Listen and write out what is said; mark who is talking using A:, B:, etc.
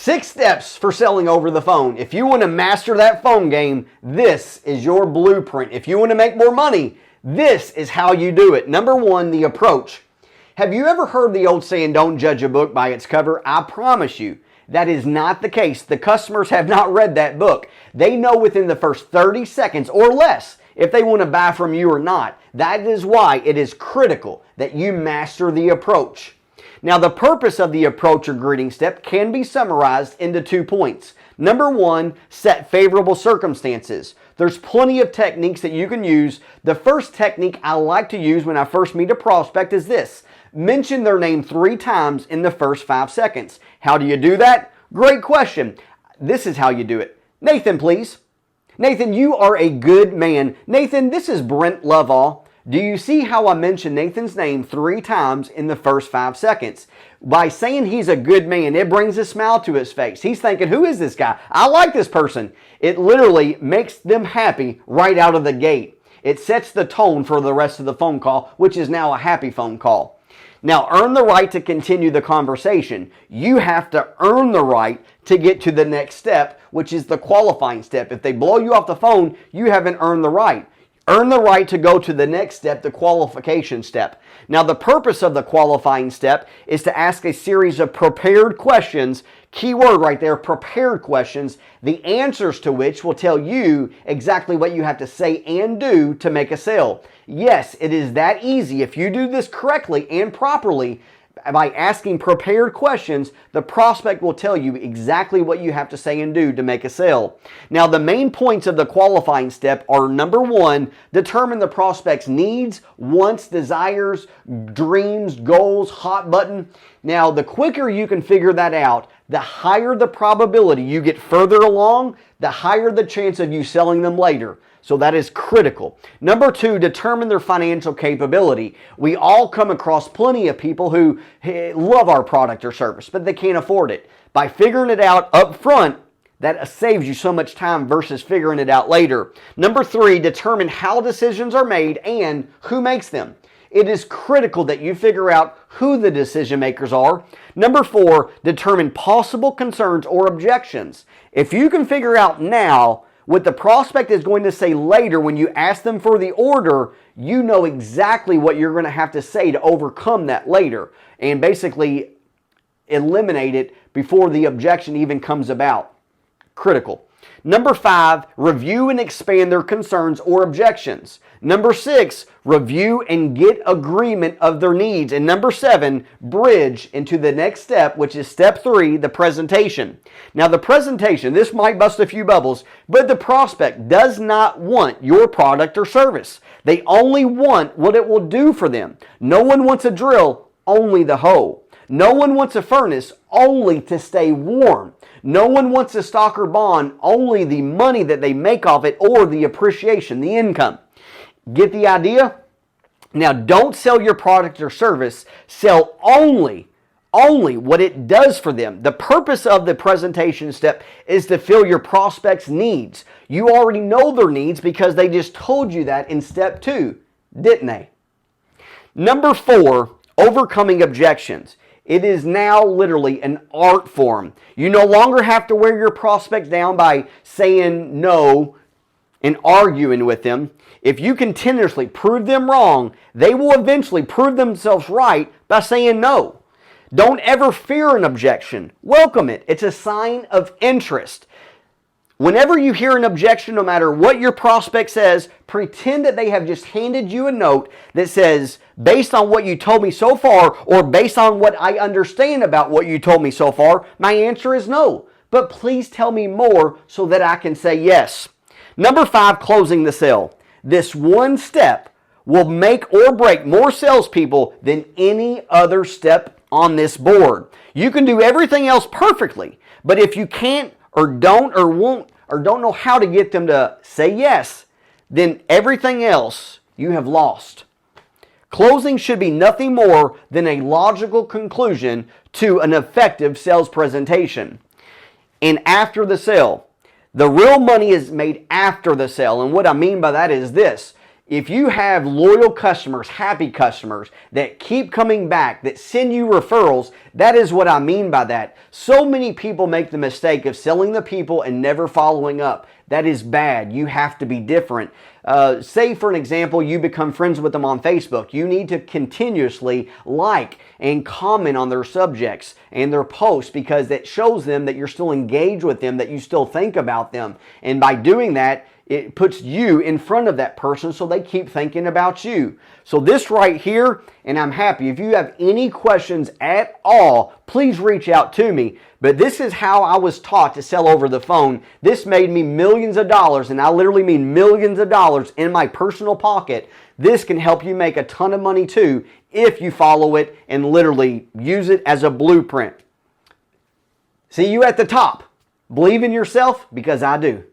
A: 6 steps for selling over the phone. If you want to master that phone game, this is your blueprint. If you want to make more money, this is how you do it. Number 1, the approach. Have you ever heard the old saying, don't judge a book by its cover? I promise you, that is not the case. The customers have not read that book. They know within the first 30 seconds or less if they want to buy from you or not. That is why it is critical that you master the approach. Now, the purpose of the approach or greeting step can be summarized into 2 points. Number 1, set favorable circumstances. There's plenty of techniques that you can use. The first technique I like to use when I first meet a prospect is this. Mention their name 3 times in the first 5 seconds. How do you do that? Great question. This is how you do it. Nathan, please. Nathan, you are a good man. Nathan, this is Brent Lovall. Do you see how I mentioned Nathan's name 3 times in the first 5 seconds? By saying he's a good man, it brings a smile to his face. He's thinking, who is this guy? I like this person. It literally makes them happy right out of the gate. It sets the tone for the rest of the phone call, which is now a happy phone call. Now, earn the right to continue the conversation. You have to earn the right to get to the next step, which is the qualifying step. If they blow you off the phone, you haven't earned the right. Earn the right to go to the next step, the qualification step. Now, the purpose of the qualifying step is to ask a series of prepared questions. Key word right there, prepared questions, the answers to which will tell you exactly what you have to say and do to make a sale. Yes, it is that easy. If you do this correctly and properly, by asking prepared questions, the prospect will tell you exactly what you have to say and do to make a sale. Now, the main points of the qualifying step are, number 1, determine the prospect's needs, wants, desires, dreams, goals, hot button. Now, the quicker you can figure that out, the higher the probability you get further along, the higher the chance of you selling them later. So that is critical. Number 2, determine their financial capability. We all come across plenty of people who love our product or service, but they can't afford it. By figuring it out up front, that saves you so much time versus figuring it out later. Number 3, determine how decisions are made and who makes them. It is critical that you figure out who the decision makers are. Number 4, determine possible concerns or objections. If you can figure out now what the prospect is going to say later when you ask them for the order, you know exactly what you're going to have to say to overcome that later and basically eliminate it before the objection even comes about. Critical. Number 5, review and expand their concerns or objections. Number 6, review and get agreement of their needs. And number 7, bridge into the next step, which is step 3, the presentation. Now, the presentation, this might bust a few bubbles, but the prospect does not want your product or service. They only want what it will do for them. No one wants a drill, only the hoe. No one wants a furnace, only to stay warm. No one wants a stock or bond, only the money that they make off it or the appreciation, the income. Get the idea? Now, don't sell your product or service. Sell only what it does for them. The purpose of the presentation step is to fill your prospect's needs. You already know their needs because they just told you that in step 2, didn't they? Number 4, overcoming objections. It is now literally an art form. You no longer have to wear your prospects down by saying no and arguing with them. If you continuously prove them wrong, they will eventually prove themselves right by saying no. Don't ever fear an objection. Welcome it. It's a sign of interest. Whenever you hear an objection, no matter what your prospect says, pretend that they have just handed you a note that says, based on what you told me so far, or based on what I understand about what you told me so far, my answer is no. But please tell me more so that I can say yes. Number 5, closing the sale. This one step will make or break more salespeople than any other step on this board. You can do everything else perfectly, but if you can't or don't or won't or don't know how to get them to say yes, then everything else you have lost. Closing should be nothing more than a logical conclusion to an effective sales presentation. And after the sale, the real money is made after the sale. And what I mean by that is this. If you have loyal customers, happy customers that keep coming back, that send you referrals, that is what I mean by that. So many people make the mistake of selling the people and never following up. That is bad. You have to be different. Say, for an example, you become friends with them on Facebook. You need to continuously like and comment on their subjects and their posts, because that shows them that you're still engaged with them, that you still think about them. And by doing that, it puts you in front of that person so they keep thinking about you. So this right here, and I'm happy. If you have any questions at all, please reach out to me. But this is how I was taught to sell over the phone. This made me millions of dollars, and I literally mean millions of dollars in my personal pocket. This can help you make a ton of money too if you follow it and literally use it as a blueprint. See you at the top. Believe in yourself, because I do.